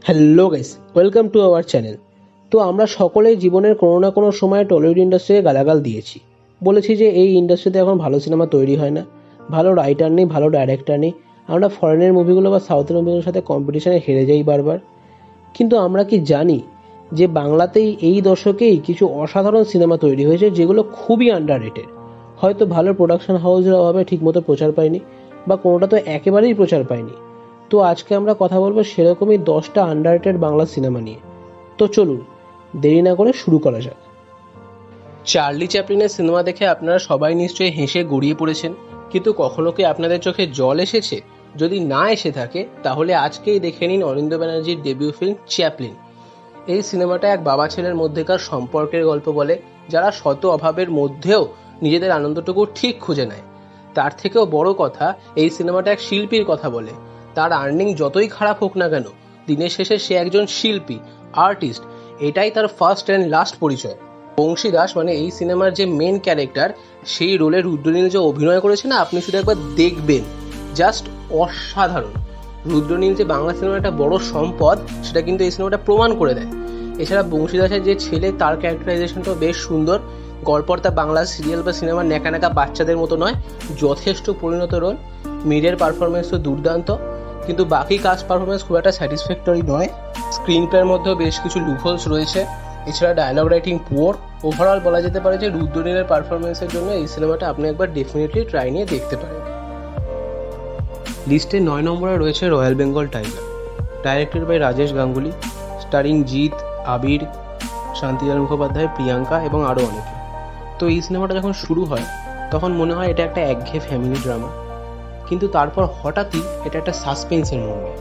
Hello guys, welcome to our channel. তো আমরা সকলেই জীবনের কোনো না কোনো সময় টলিউড ইন্ডাস্ট্রিকে গালাগাল দিয়েছি, বলেছি যে এই ইন্ডাস্ট্রিতে এখন ভালো সিনেমা তৈরি হয় না, ভালো রাইটার নেই, ভালো ডাইরেক্টর নেই, আমরা ফরেনের মুভিগুলো বা সাউথের মুভিগুলোর সাথে কম্পিটিশনে হেরে যাই বারবার। কিন্তু আমরা কি জানি যে বাংলাতেই এই দশকেই কিছু অসাধারণ সিনেমা তৈরি হয়েছে যেগুলো খুবই আন্ডাররেটেড। হয়তো ভালো প্রোডাকশন হাউসের অভাবে ঠিকমতো প্রচার পায়নি, বা কোনোটা তো একেবারেই প্রচার পায়নি। তো আজকে আমরা কথা বলবো সেরকমই 10টা আন্ডাররেটেড বাংলা সিনেমা নিয়ে। তো চলুন দেরি না করে শুরু করা যাক। চার্লি চ্যাপলিনের সিনেমা দেখে আপনারা সবাই নিশ্চয়ই হেসে গড়িয়ে পড়েছেন, কিন্তু কখনো কি আপনাদের চোখে জল এসেছে? যদি না এসে থাকে তাহলে আজকেই দেখে নিন অরিন্দ ব্যানার্জির ডেবিউ ফিল্ম চ্যাপলিন। এই সিনেমাটা এক বাবা ছেলের মধ্যেকার সম্পর্কের গল্প বলে, যারা শত অভাবের মধ্যেও নিজেদের আনন্দটুকু ঠিক খুঁজে নেয়। তার থেকেও বড় কথা, এই সিনেমাটা এক শিল্পীর কথা বলে। তার আর্নিং যতই খারাপ হোক না কেন, দিনের শেষে সে একজন শিল্পী, আর্টিস্ট। এটাই তার ফার্স্ট অ্যান্ড লাস্ট পরিচয়। বংশী দাস মানে এই সিনেমার যে মেন ক্যারেক্টার, সেই রোলে রুদ্রনীল যে অভিনয় করেছে না, আপনি শুধু একবার দেখবেন, জাস্ট অসাধারণ। রুদ্রনীল যে বাংলা সিনেমার একটা বড় সম্পদ, সেটা কিন্তু এই সিনেমাটা প্রমাণ করে দেয়। এছাড়া বংশী দাসের যে ছেলে, তার ক্যারেক্টারাইজেশনটাও বেশ সুন্দর। গল্পটা বাংলা সিরিয়াল বা সিনেমার ন্যাকা ন্যাকা বাচ্চাদের মতো নয়, যথেষ্ট পরিণত রোল। মিডের পারফরমেন্স তো দুর্দান্ত, কিন্তু বাকি কাস্ট পারফরমেন্স খুব একটা স্যাটিসফ্যাক্টরি নয়। স্ক্রিন প্লের মধ্যেও বেশ কিছু লুপহোলস রয়েছে। এছাড়া ডায়লগ রাইটিং পুয়ার। ওভারঅল বলা যেতে পারে যে রুদ্রনীলের পারফরমেন্সের জন্য এই সিনেমাটা আপনি একবার ডেফিনেটলি ট্রাই নিয়ে দেখতে পারেন। লিস্টে 9 নম্বরে রয়েছে royal Bengal tiger, directed by Rajesh Ganguly, starring Jeet, Abir, Shantilal Mukhopadhyay, Priyanka এবং আরও অনেকে। তো এই সিনেমাটা যখন শুরু হয় তখন মনে হয় এটা একটা একঘেয়ে ফ্যামিলি ড্রামা, কিন্তু তারপর হঠাৎই এটা একটা সাসপেন্সের মোড় নেয়।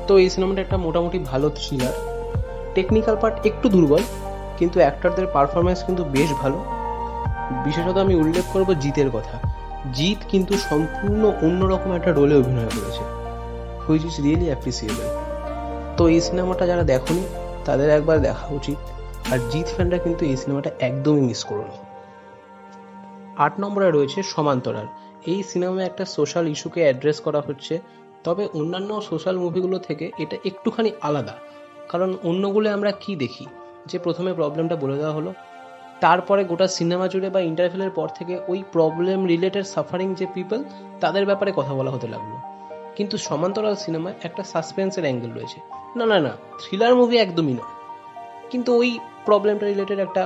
তো এই সিনেমাটা একটা মোটামুটি ভালো থ্রিলার। টেকনিক্যাল পার্ট একটু দুর্বল, কিন্তু অ্যাক্টরদের পারফরমেন্স কিন্তু বেশ ভালো। বিশেষত আমি উল্লেখ করব জিতের কথা। জিৎ কিন্তু সম্পূর্ণ অন্যরকম একটা রোলে অভিনয় করেছে, হুইচ ইজ রিয়েলি অ্যাপ্রিসিয়েবল। তো এই সিনেমাটা যারা দেখোনি তাদের একবার দেখা উচিত, আর জিৎ ফ্যানরা কিন্তু এই সিনেমাটা একদমই মিস করো না। 8 নম্বরে রয়েছে সমান্তরাল। এই সিনেমায় একটা সোশ্যাল ইস্যুকে অ্যাড্রেস করা হচ্ছে, তবে অন্যান্য সোশ্যাল মুভিগুলো থেকে এটা একটুখানি আলাদা। কারণ অন্যগুলো আমরা কি দেখি, যে প্রথমে প্রবলেমটা বলে দেওয়া হলো, তারপরে গোটা সিনেমা জুড়ে বা ইন্টারভেলের পর থেকে ওই প্রবলেম রিলেটেড সাফারিং যে পিপল, তাদের ব্যাপারে কথা বলা হতে লাগলো। কিন্তু সমান্তরাল সিনেমায় একটা সাসপেন্সের অ্যাঙ্গেল রয়েছে। না না না, থ্রিলার মুভি একদমই নয়, কিন্তু ওই প্রবলেমটা রিলেটেড একটা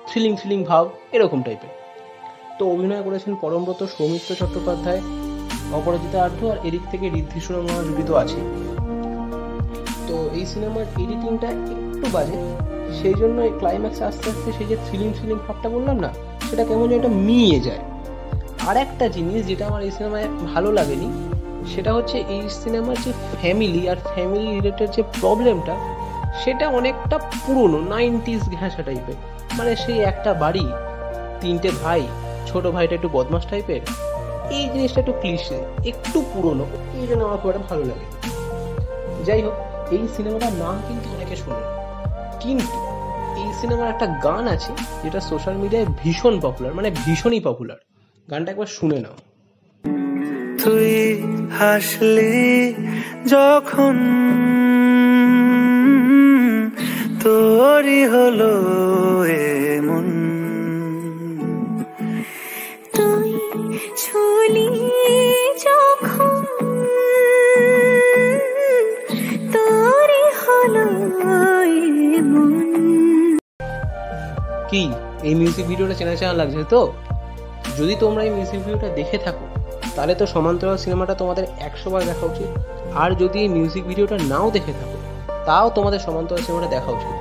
থ্রিলিং ভাব, এরকম টাইপের। তো অভিনয় করেছেন পরমব্রত, সৌমিত্র চট্টোপাধ্যায়, অপরাজিতা আঢ্য, আর এদিক থেকে ঋদ্ধি সুরমা জুড়ি তো আছে। তো এই সিনেমার এডিটিংটা একটু বাজে, সেই জন্য এই ক্লাইম্যাক্সে আস্তে আস্তে সেই যে থ্রিলিং ভাবটা বললাম না, সেটা কেমন যেন একটা মিইয়ে যায়। আর একটা জিনিস যেটা আমার এই সিনেমায় ভালো লাগেনি, সেটা হচ্ছে এই সিনেমার যে ফ্যামিলি আর ফ্যামিলি রিলেটেড যে প্রবলেমটা, সেটা অনেকটা পুরনো 90s ঘেঁষা টাইপের। মানে সেই একটা বাড়ি, 3টে ভাই, ছোট ভাইটা একটু বদমাস টাইপের, এই জিনিসটা একটু ক্লিশে, একটু পুরনো, এই জন্য আমার খুব একটা ভালো লাগে। যাই হোক, এই সিনেমাটার নাম কিন্তু অনেকে শোনে, কিন্তু এই সিনেমার একটা গান আছে যেটা সোশ্যাল মিডিয়ায় ভীষণ পপুলার, মানে ভীষণই পপুলার। গানটা একবার শুনে নাও। তুই হাসলি যখন তোরই হলো এমন, তুই ছুলি যখন তোরই হলো এমন। কি এই মিউজিক ভিডিওটা চেনা চেনা লাগছে তো? যদি তোমরা এই মিউজিক ভিডিওটা দেখে থাকো তাহলে তো সমান্তরাল সিনেমাটা তোমাদের 100 বার দেখা উচিত। আর যদি এই মিউজিক ভিডিওটা নাও দেখে থাকো, তাও তোমাদের সমান্তরাল সিনেমাটা দেখা উচিত।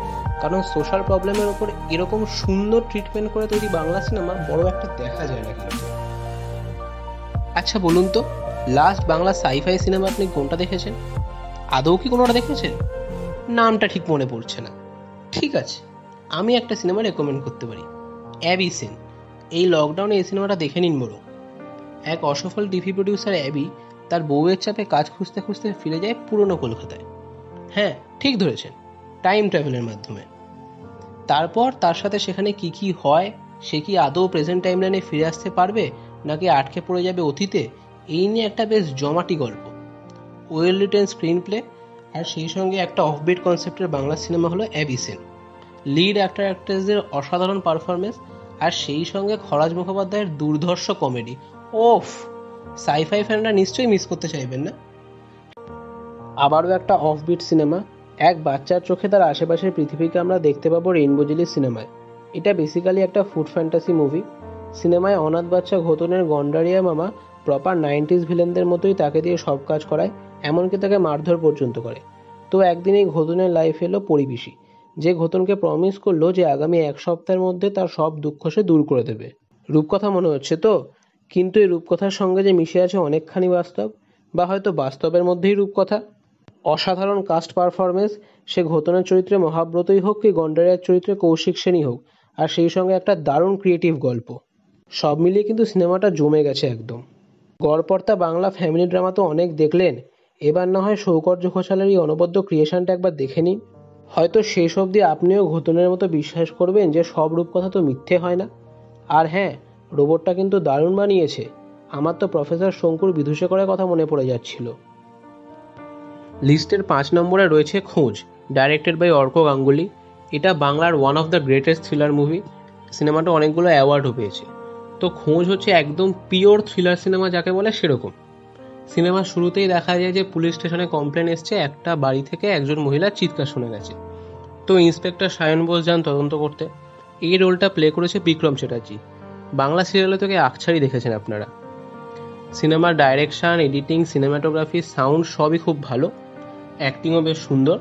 কারণ সোশ্যাল প্রবলেমের ওপর এরকম সুন্দর ট্রিটমেন্ট করে তৈরি বাংলা সিনেমা বড় একটা দেখা যায় না কিন্তু। আচ্ছা বলুন তো, লাস্ট বাংলা সাইফাই সিনেমা আপনি কোনটা দেখেছেন? আদৌ কি কোনোটা দেখেছেন? নামটা ঠিক মনে পড়ছে না। ঠিক আছে, আমি একটা সিনেমা রেকমেন্ড করতে পারি, অ্যাবিসেন। এই লকডাউনে এই সিনেমাটা দেখে নিন বড়। এক অসফল টিভি প্রডিউসার অ্যাবি তার বউয়ের চাপে কাজ খুঁজতে খুঁজতে ফিরে যায় পুরনো কলকাতায়। হ্যাঁ, ঠিক ধরেছেন, টাইম ট্রাভেলের মাধ্যমে। তারপর তার সাথে সেখানে কি কি হয়, সে কি আদৌ প্রেজেন্ট টাইমলাইনে ফিরে আসতে পারবে নাকি আটকে পড়ে যাবে অতীতে, এই নিয়ে একটা বেশ জমাটি গল্প। ওয়েল রিটেন স্ক্রিন প্লে আর সেই সঙ্গে একটা অফবিট কনসেপ্টের বাংলা সিনেমা হলো অ্যাবিসেন। লিড অ্যাক্টর অ্যাক্ট্রেসদের অসাধারণ পারফরমেন্স, আর সেই সঙ্গে খরাজ মুখোপাধ্যায়ের দুর্ধর্ষ কমেডি। ওফ, সাইফাই ফ্যানরা নিশ্চয়ই মিস করতে চাইবেন না। আবারও একটা অফবিট সিনেমা, এক বাচ্চার চোখে তার আশেপাশের পৃথিবীকে আমরা দেখতে পাবো রেইনবো জেলি সিনেমায়। এটা বেসিক্যালি একটা ফুড ফ্যান্টাসি মুভি। সিনেমায় অনাথ বাচ্চা ঘোতনের গন্ডারিয়া মামা প্রপার 90s ভিলেনদের মতোই তাকে দিয়ে সব কাজ করায়, এমনকি তাকে মারধর পর্যন্ত করে। তো একদিন এই ঘোতনের লাইফ এলো পরিবেশী, যে ঘোতনকে প্রমিস করলো যে আগামী 1 সপ্তাহের মধ্যে তার সব দুঃখ সে দূর করে দেবে। রূপকথা মনে হচ্ছে তো, কিন্তু এই রূপকথার সঙ্গে যে মিশে আছে অনেকখানি বাস্তব, বা হয়তো বাস্তবের মধ্যেই রূপকথা। অসাধারণ কাস্ট পারফরমেন্স, সে ঘোতনের চরিত্রে মহাব্রতই হোক কি গন্ডারিয়ার চরিত্রে কৌশিক সেনই হোক, আর সেই সঙ্গে একটা দারুণ ক্রিয়েটিভ গল্প। সব মিলিয়ে কিন্তু সিনেমাটা জমে গেছে একদম। গড়পড়তা বাংলা ফ্যামিলি ড্রামা তো অনেক দেখলেন, এবার না হয় সৌকর্য ঘোষালের এই অনবদ্য ক্রিয়েশনটা একবার দেখে নিন। হয়তো শেষ অবধি আপনিও ঘোতনের মতো বিশ্বাস করবেন যে সব রূপকথা তো মিথ্যে হয় না। আর হ্যাঁ, রোবটটা কিন্তু দারুণ বানিয়েছে। আমার তো প্রফেসর শঙ্কুর বিদুষে করার কথা মনে পড়ে যাচ্ছিল। লিস্টের 5 নম্বরে রয়েছে খোঁজ, ডাইরেক্টেড বাই অর্ক গাঙ্গুলি। এটা বাংলার one of the greatest thriller movie. সিনেমাটা অনেকগুলো অ্যাওয়ার্ডও পেয়েছে। তো খোঁজ হচ্ছে একদম পিওর থ্রিলার সিনেমা যাকে বলে সেরকম। সিনেমার শুরুতেই দেখা যায় যে পুলিশ স্টেশনে কমপ্লেন এসছে একটা বাড়ি থেকে একজন মহিলার চিৎকার শোনা গেছে। তো ইন্সপেক্টর সায়ন বোস যান তদন্ত করতে। এই রোলটা প্লে করেছে বিক্রম চ্যাটার্জি। বাংলা সিরিয়ালে থেকে আকছারি দেখেছেন আপনারা। সিনেমার ডাইরেকশন, এডিটিং, সিনেমাটোগ্রাফি, সাউন্ড সবই খুব ভালো, অ্যাক্টিংও বেশ সুন্দর।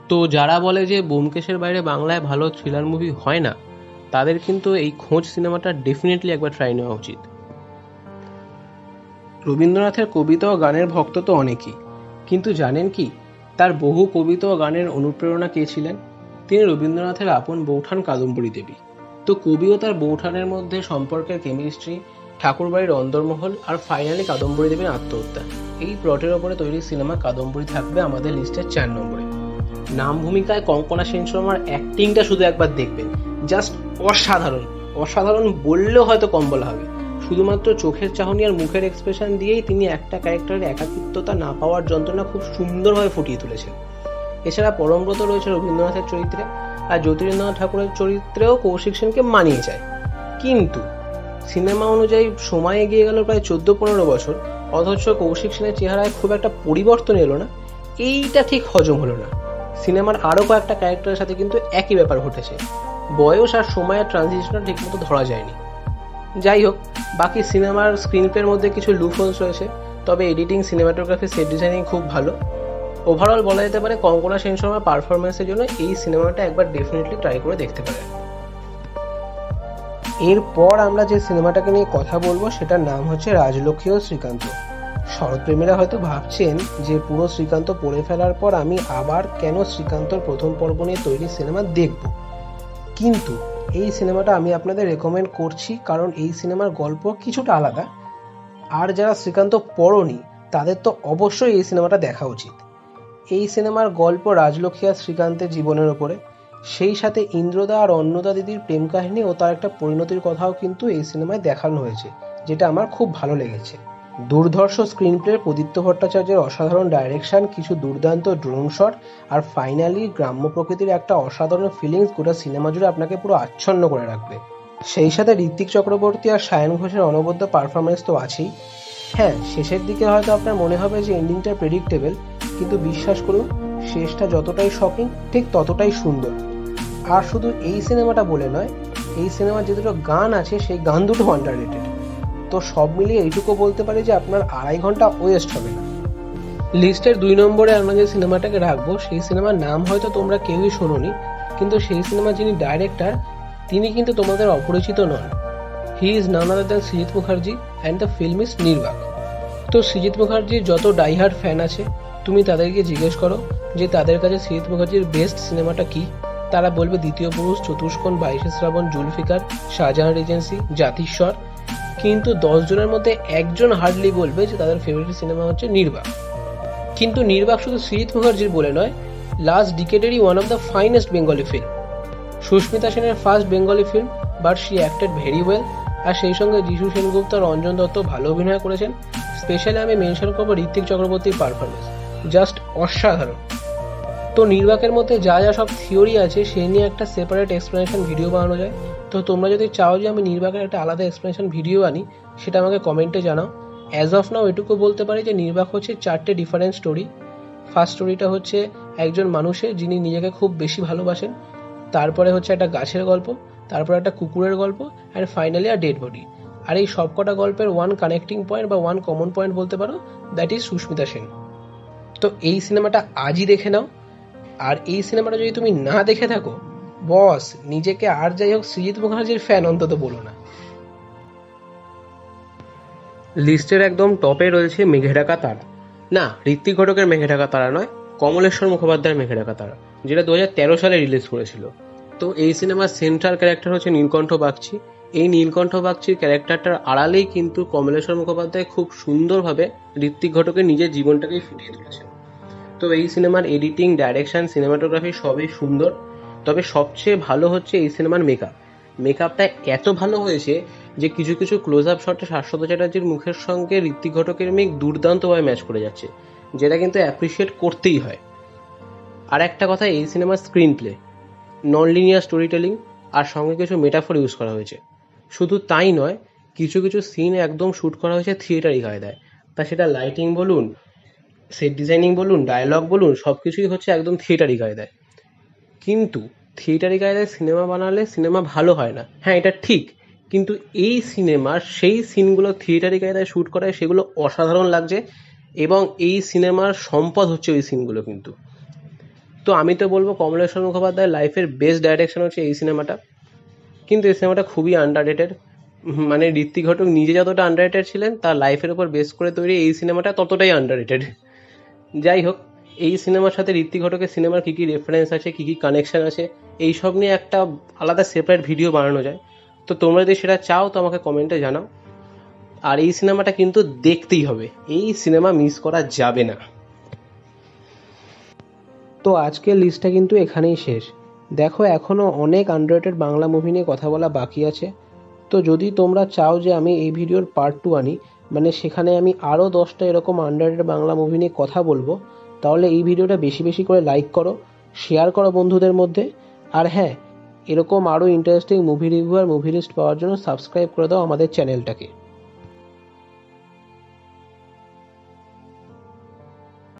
তো যারা বলে যে ব্যোমকেশের বাইরে বাংলায় ভালো থ্রিলার মুভি হয় না, তাদের কিন্তু এই খোঁজ সিনেমাটা ডেফিনেটলি একবার ট্রাই নেওয়া উচিত। রবীন্দ্রনাথের কবিতা ও গানের ভক্ত তো অনেকেই, কিন্তু জানেন কি তার বহু কবিতা ও গানের অনুপ্রেরণা কে ছিলেন? তিনি রবীন্দ্রনাথের আপন বৌঠান কাদম্বরী দেবী। তো কবি ও তার বৌঠানের মধ্যে সম্পর্কের কেমিস্ট্রি, ঠাকুরবাড়ির অন্দরমহল, আর ফাইনালি কাদম্বরী দেবীর আত্মহত্যা, এই প্লটের ওপরে তৈরি সিনেমা কাদম্বরী থাকবে আমাদের লিস্টের 4 নম্বরে। নাম ভূমিকায় কঙ্কনা সেন শর্মার অ্যাক্টিংটা শুধু একবার দেখবেন, জাস্ট অসাধারণ। অসাধারণ বললেও হয়তো কম বলা হবে। শুধুমাত্র চোখের চাহনি আর মুখের এক্সপ্রেশন দিয়েই তিনি একটা ক্যারেক্টারের একাকিত্বতা না পাওয়ার যন্ত্রণা খুব সুন্দরভাবে ফুটিয়ে তুলেছেন। এছাড়া পরমব্রত রয়েছে রবীন্দ্রনাথের চরিত্রে, আর জ্যোতিরিন্দ্রনাথ ঠাকুরের চরিত্রেও কৌশিক সেনকে মানিয়ে যায়। কিন্তু সিনেমা অনুযায়ী সময় এগিয়ে গেল প্রায় 14-15 বছর, অথচ কৌশিক সেনের চেহারায় খুব একটা পরিবর্তন এলো না। এইটা ঠিক হজম হলো না। সিনেমার আরও কয়েকটা ক্যারেক্টারের সাথে কিন্তু একই ব্যাপার ঘটেছে। বয়স আর সময়ের ট্রানজিশনটা ঠিকমতো ধরা যায়নি। যাই হোক, বাকি সিনেমার স্ক্রিন প্লের মধ্যে কিছু লুপহোলস রয়েছে, তবে এডিটিং, সিনেমাটোগ্রাফি, সেট ডিজাইনিং খুব ভালো। ওভারঅল বলা যেতে পারে কঙ্কনা সেন শর্মার পারফরমেন্সের জন্য এই সিনেমাটা একবার ডেফিনেটলি ট্রাই করে দেখতে পারেন। এরপর আমরা যে সিনেমাটাকে নিয়ে কথা বলবো সেটার নাম হচ্ছে রাজলক্ষ্মী ও শ্রীকান্ত। শরৎপ্রেমীরা হয়তো ভাবছেন যে পুরো শ্রীকান্ত পড়ে ফেলার পর আমি আবার কেন শ্রীকান্তর প্রথম পর্ব নিয়ে তৈরি সিনেমা দেখব, কিন্তু এই সিনেমাটা আমি আপনাদের রেকমেন্ড করছি কারণ এই সিনেমার গল্প কিছুটা আলাদা। আর যারা শ্রীকান্ত পড়নি তাদের তো অবশ্যই এই সিনেমাটা দেখা উচিত। এই সিনেমার গল্প রাজলক্ষ্মী আর শ্রীকান্তের জীবনের ওপরে, সেই সাথে ইন্দ্রদা আর অন্নদা দিদির প্রেম কাহিনী ও তার একটা পরিণতির কথাও কিন্তু এই সিনেমায় দেখানো হয়েছে, যেটা আমার খুব ভালো লেগেছে। দুর্ধর্ষ স্ক্রিন প্লে, প্রদীপ্ত ভট্টাচার্যের অসাধারণ ডাইরেকশন, কিছু দুর্দান্ত ড্রোন শট, আর ফাইনালি গ্রাম্য প্রকৃতির একটা অসাধারণ ফিলিংস গোটা সিনেমা জুড়ে আপনাকে পুরো আচ্ছন্ন করে রাখবে। সেই সাথে ঋত্বিক চক্রবর্তী আর সায়ন ঘোষের অনবদ্য পারফরমেন্স তো আছেই। হ্যাঁ, শেষের দিকে হয়তো আপনার মনে হবে যে এন্ডিংটা প্রেডিক্টেবল, কিন্তু বিশ্বাস করুন শেষটা যতটাই শকিং ঠিক ততটাই সুন্দর। আর শুধু এই সিনেমাটা বলে নয়, এই সিনেমার যে দুটো গান আছে সেই গান দুটো আন্ডাররেটেড। তো সব মিলিয়ে এইটুকু বলতে পারি যে আপনার 2.5 ঘন্টা ওয়েস্ট হবে না। লিস্টের 2 নম্বরে আমরা যে সিনেমাটাকে রাখবো সেই সিনেমার নাম হয়তো তোমরা কেউই শোনোনি, কিন্তু সেই সিনেমার যিনি ডাইরেক্টর তিনি কিন্তু তোমাদের অপরিচিত নন। He is none other than Srijit Mukherjee and the film is Nirbaak. তো সৃজিত মুখার্জির যত ডাইহার্ড ফ্যান আছে তুমি তাদেরকে জিজ্ঞেস করো যে তাদের কাছে সৃজিত মুখার্জির বেস্ট সিনেমাটা কি, তারা বলবে দ্বিতীয় পুরুষ, চতুষ্কোণ, 22শে শ্রাবণ, জুলফিকার, শাহজাহান রিজেন্সি, জাতিস্বর। কিন্তু 10 জনের মধ্যে একজন হার্ডলি বলবে যে তাদের ফেভারিট সিনেমা হচ্ছে নির্বাক। কিন্তু নির্বাক শুধু সৃজিত মুখার্জির বলে নয়, লাস্ট ডিকেডেরই one of the finest Bengali film. Sushmita সেনের first Bengali film, but she acted very well. আর সেই সঙ্গে যিশু সেনগুপ্ত আর রঞ্জন দত্ত ভালো অভিনয় করেছেন। স্পেশালি আমি মেনশন করবো ঋত্বিক চক্রবর্তীর পারফরমেন্স। জাস্ট অসাধারণ। তো নির্বাকের মধ্যে যা যা সব থিওরি আছে সেই নিয়ে একটা সেপারেট এক্সপ্লেনেশন ভিডিও বানানো যায়। তো তোমরা যদি চাও যে আমি নির্বাকের একটা আলাদা এক্সপ্লেনেশন ভিডিও আনি, সেটা আমাকে কমেন্টে জানাও। অ্যাজ অফ নাও এটুকু বলতে পারি যে নির্বাক হচ্ছে 4টে ডিফারেন্ট স্টোরি। ফার্স্ট স্টোরিটা হচ্ছে একজন মানুষের যিনি নিজেকে খুব বেশি ভালোবাসেন, তারপরে হচ্ছে একটা গাছের গল্প, তারপরে একটা কুকুরের গল্প, অ্যান্ড ফাইনালি আর ডেড বডি। আর এই সবকটা গল্পের ওয়ান কানেক্টিং পয়েন্ট বা ওয়ান কমন পয়েন্ট বলতে পারো, দ্যাট ইজ সুস্মিতা সেন। তো এই সিনেমাটা আজই দেখে নাও। আর এই সিনেমাটা যদি তুমি না দেখে থাকো, বস নিজেকে আর যাই হোক সৃজিত মুখার্জির ফ্যান অন্তত বলো না। লিস্টের একদম টপে রয়েছে মেঘে ঢাকা তারা। না, ঋত্বিক ঘটকের মেঘে ঢাকা তারা নয়, কমলেশ্বর মুখোপাধ্যায়ের মেঘে ঢাকা তারা, যেটা 2013 সালে রিলিজ করেছিল। তো এই সিনেমার সেন্ট্রাল ক্যারেক্টার হচ্ছে নীলকণ্ঠ বাগচি। এই নীলকণ্ঠ বাগচির ক্যারেক্টারটার আড়ালেই কিন্তু কমলেশ্বর মুখোপাধ্যায় খুব সুন্দরভাবে ঋত্বিক ঘটকের নিজের জীবনটাকেই ফুটিয়ে তুলেছেন। তো এই সিনেমার এডিটিং, ডাইরেকশন, সিনেমাটোগ্রাফি সবই সুন্দর। তবে সবচেয়ে ভালো হচ্ছে এই সিনেমার মেকআপটা এত ভালো হয়েছে যে কিছু কিছু ক্লোজ আপ শটে শাশ্বত চ্যাটার্জির মুখের সঙ্গে ঋত্বিক ঘটকের মেক দুর্দান্তভাবে ম্যাচ করে যাচ্ছে, যেটা কিন্তু অ্যাপ্রিসিয়েট করতেই হয়। আর একটা কথা, এই সিনেমার screenplay, non linear storytelling আর সঙ্গে কিছু মেটাফোর ইউজ করা হয়েছে। শুধু তাই নয়, কিছু কিছু সিন একদম শ্যুট করা হয়েছে থিয়েটারি কায়দায়। তা সেটা লাইটিং বলুন, সেট ডিজাইনিং বলুন, ডায়লগ বলুন, সব কিছুই হচ্ছে একদম থিয়েটারি কায়দায়। কিন্তু থিয়েটারি কায়দায় সিনেমা বানালে সিনেমা ভালো হয় না, হ্যাঁ এটা ঠিক, কিন্তু এই সিনেমার সেই সিনগুলো থিয়েটারি কায়দায় শ্যুট করায় সেগুলো অসাধারণ লাগছে, এবং এই সিনেমার সম্পদ হচ্ছে ওই সিনগুলো কিন্তু। তো আমি তো বলবো কমলেশ্বর মুখোপাধ্যায়ের লাইফের বেস্ট ডাইরেকশন হচ্ছে এই সিনেমাটা। কিন্তু এই সিনেমাটা খুবই আন্ডাররেটেড। মানে ঋত্বিক ঘটক নিজে যতটা আন্ডাররেটেড ছিলেন, তার লাইফের উপর বেস করে তৈরি এই সিনেমাটা ততটাই আন্ডাররেটেড। যাই হোক, এই সিনেমার সাথে ঋত্বিক ঘটকের সিনেমার কী কী রেফারেন্স আছে, কী কী কানেকশন আছে, এইসব নিয়ে একটা আলাদা সেপারেট ভিডিও বানানো যায়। তো তোমরা যদি সেটা চাও তো আমাকে কমেন্টে জানাও। আর এই সিনেমাটা কিন্তু দেখতেই হবে, এই সিনেমা মিস করা যাবে না। তো আজকের লিস্টটা কিন্তু এখানেই শেষ। দেখো এখনও অনেক আন্ডাররেটেড বাংলা মুভি নিয়ে কথা বলা বাকি আছে। তো যদি তোমরা চাও যে আমি এই ভিডিওর পার্ট 2 আনি, মানে সেখানে আমি আরও 10টা এরকম আন্ডাররেটেড বাংলা মুভি নিয়ে কথা বলবো, তাহলে এই ভিডিওটা বেশি বেশি করে লাইক করো, শেয়ার করো বন্ধুদের মধ্যে। আর হ্যাঁ, এরকম আরও ইন্টারেস্টিং মুভি রিভিউ আর মুভি লিস্ট পাওয়ার জন্য সাবস্ক্রাইব করে দাও আমাদের চ্যানেলটাকে।